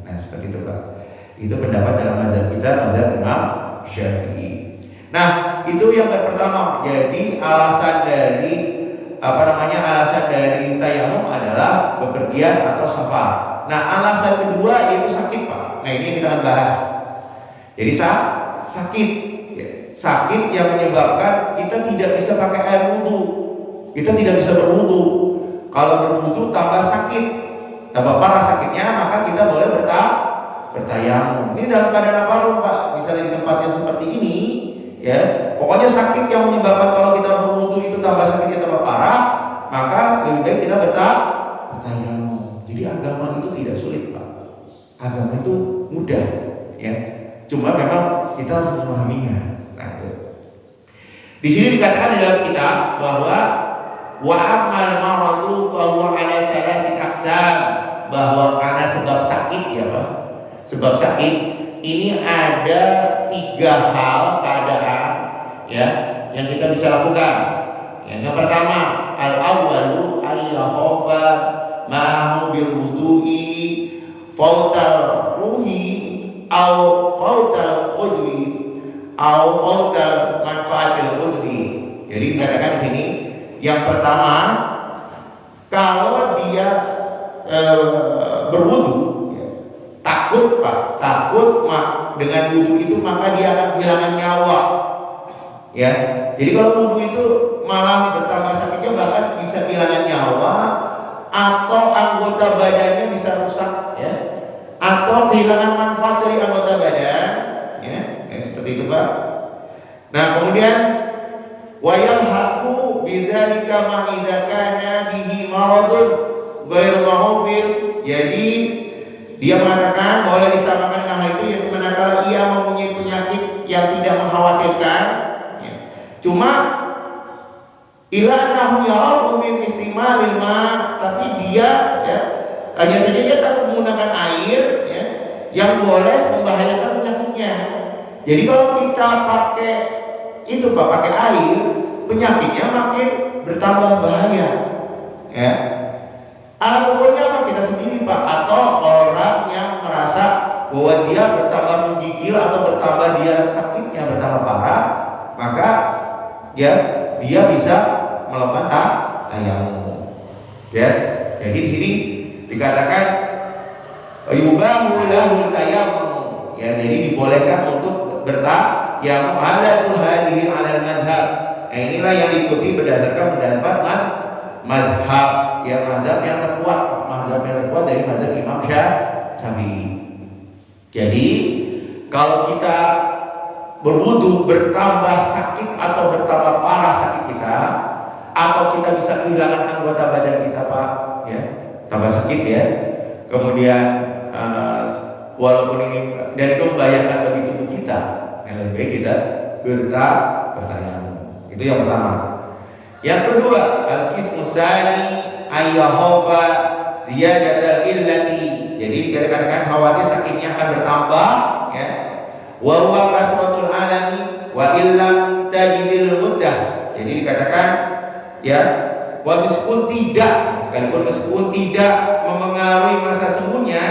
Nah seperti itu Pak. Itu pendapat dalam mazhab kita, mazhab Imam Syafi'i. Nah itu yang pertama. Jadi alasan dari alasan dari tayamum adalah bepergian atau safar. Nah alasan kedua yaitu sakit Pak. Nah ini yang kita akan bahas. Jadi sakit, sakit yang menyebabkan kita tidak bisa pakai air wudhu, kita tidak bisa berwudhu. Kalau berwudhu tambah sakit, tambah parah sakitnya, maka kita boleh bertayamum. Ini dalam keadaan apa Pak? Misalnya di tempatnya seperti ini, ya. Pokoknya sakit yang menyebabkan kalau kita berwudhu itu tambah sakitnya tambah parah, maka lebih baik kita bertayamum. Jadi agama itu tidak sulit Pak. Agama itu mudah, ya. Cuma memang kita harus memahaminya. Nah, itu. Di sini dikatakan dalam kitab bahwa wa amal maradu fa huwa ala salasi aqsam, bahwa karena sebab sakit ya Pak. Sebab sakit ini ada 3 hal keadaan ya yang kita bisa lakukan. Yang pertama, al-awwalu ayyakhafa ma'ahu bil wudu'i fautal ruhi au fautal udwi au fautal manfaatil udwi. Jadi dikatakan di sini yang pertama, kalau dia berwudu takut Pak, dengan wudu itu maka dia akan kehilangan nyawa. Ya. Jadi kalau wudu itu malah bertambah sakitnya, bahkan bisa kehilangan nyawa atau anggota badannya bisa rusak ya. Atau kehilangan manfaat dari anggota badan ya, seperti itu Pak. Nah, kemudian wayal haku bidzalika ma idza kana bihi maradun ghairu mahfil. Jadi dia mengatakan boleh disamakan dengan hal itu yang manakala ia mempunyai penyakit yang tidak mengkhawatirkan ya. Cuma ila annahu ya'u min istimalil ma, tapi dia ya hanya saja dia takut menggunakan air ya, yang boleh membahayakan penyakitnya. Jadi kalau kita pakai itu Pak, pakai air, penyakitnya makin bertambah bahaya ya. Alat ukurnya apa? Kita sendiri Pak, atau orang yang merasa bahwa dia bertambah menggigil atau bertambah dia sakitnya bertambah parah, maka ya dia bisa melakukan tayamum ya. Jadi di sini dikatakan yubahu lahu tayammum ya, jadi dibolehkan untuk bertayamum ala hadhihi ala madhab. Inilah yang diikuti berdasarkan pendapat madhab ya, madhab yang terkuat dari mazhab Imam Syafi'i. Jadi kalau kita berwudu bertambah sakit atau bertambah parah sakit kita, atau kita bisa kehilangan anggota badan kita Pak ya, tambah sakit ya, kemudian walaupun ini dan itu membahayakan bagi tubuh kita, yang lebih baik kita bertayamum. Itu yang pertama. Yang kedua, al-qismu tsani ayyakhafa ziyadatal illati. Jadi dikatakan khawatir sakitnya akan bertambah ya. Wa huwa kasratul alami wa illam tajidil muddah. Jadi dikatakan ya, wa meskipun tidak memengaruhi masa sembuhnya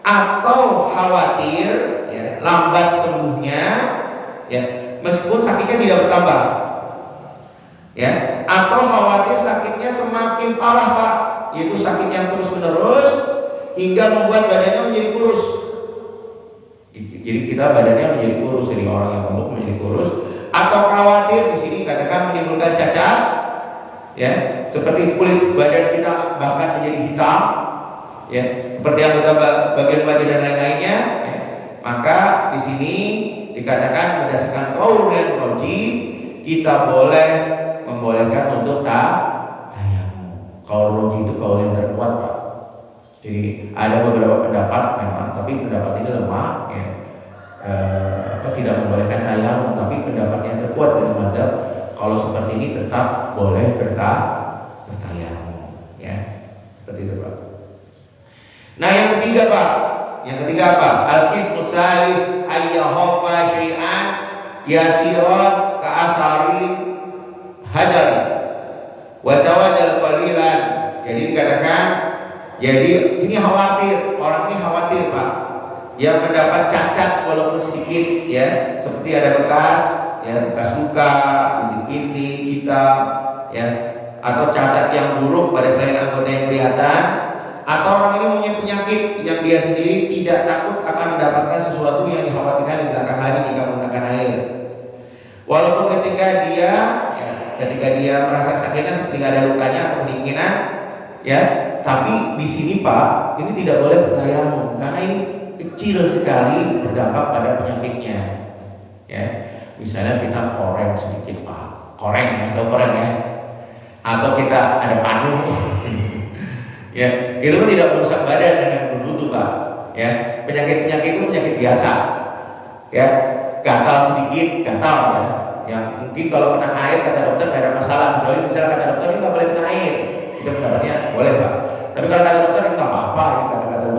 atau khawatir ya, lambat sembuhnya ya, meskipun sakitnya tidak bertambah ya, atau khawatir sakitnya semakin parah Pak, yaitu sakit yang terus menerus hingga membuat badannya menjadi kurus. Jadi kita badannya menjadi kurus, jadi orang yang gemuk menjadi kurus, atau khawatir di sini katakan menimbulkan cacat ya, seperti kulit badan kita bahkan menjadi hitam ya, seperti anggota bagian wajah dan lain-lainnya ya. Maka di sini dikatakan berdasarkan qaul yang roji, kita membolehkan untuk tayamum. Qaul roji itu qaul yang terkuat Pak. Jadi ada beberapa pendapat memang, tapi pendapat ini lemah ya. Tidak membolehkan tayamum, tapi pendapat yang terkuat dari mazhab kalau seperti ini tetap boleh bertayamum ya, seperti itu Pak. Nah yang ketiga Pak, apa? Al-qismu tsalits ayyakhafa syai'an yasiran ka asari hajar wa sawadal qalilan. Jadi dikatakan, jadi ini khawatir orang yang mendapat cacat walaupun sedikit ya, seperti ada bekas ya, bekas luka, bintik-bintik hitam ya, atau cacat yang buruk pada selain anggota yang kelihatan, atau orang ini punya penyakit yang dia sendiri tidak takut akan mendapatkan sesuatu yang dikhawatirkan di belakang hari jika menggunakan air. Walaupun ketika dia merasa sakitnya, ketika ada lukanya atau pendinginan ya, tapi di sini Pak, ini tidak boleh bertayamum karena ini kecil sekali berdampak pada penyakitnya ya. Misalnya kita koreng sedikit Pak, koreng ya, atau koreng ya, atau kita ada panu ya, itu kan tidak merusak badan dengan berwudu Pak ya. Penyakit itu penyakit biasa ya, gatal sedikit, gatal ya, yang mungkin kalau kena air kata dokter tidak ada masalah, kecuali misalnya kata dokter ini nggak boleh kena air, itu pendapatnya boleh Pak. Tapi kalau kata dokter ini nggak apa-apa, ini kata